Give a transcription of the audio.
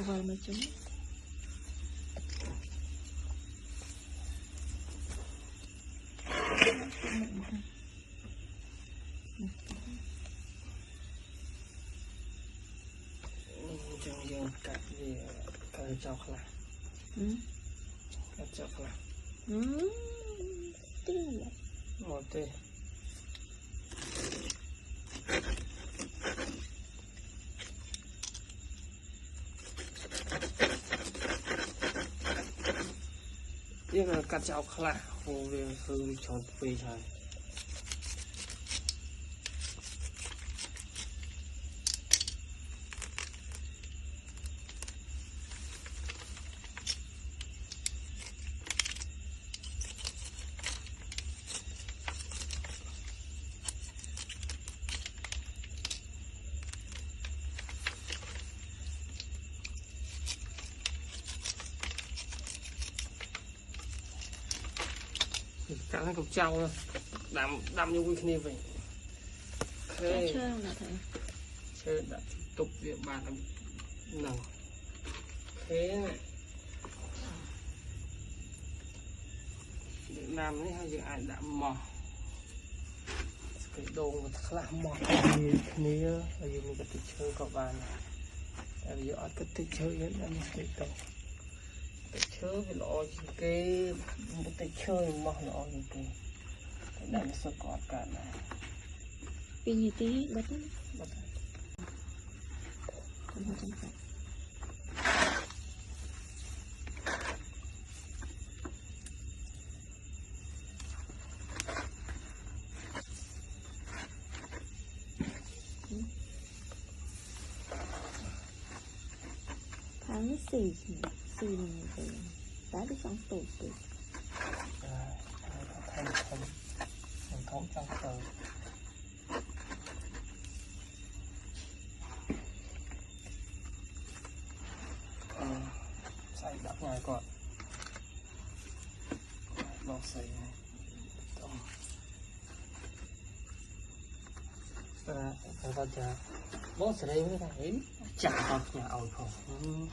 vào mà chúng chẳng dừng cắt gì cắt chọc là cắt chọc là một tê nhưng mà cắt chọc là hồ về hương chọn về thôi cả hai cục trâu đâm như quy vậy chơi là thầy chơi đã tục địa bàn nào thế này Việt Nam ấy hay ai đã mò cái đồ mà thật là mò như thế bây giờ mình có thể chơi các bạn tại vì ở cái thể chơi đến là mình thể đồ chơi với lo cái một cái chơi mà nó như cái này nó sẽ có cả này vì như tí đất không có trong sạch tháng xì mình phải đá đi trong tủ thành thống trong tờ xay đắp ngoài còn bao xay này phải vào chả bó xay đây mới thấy chả vào nhà ổi không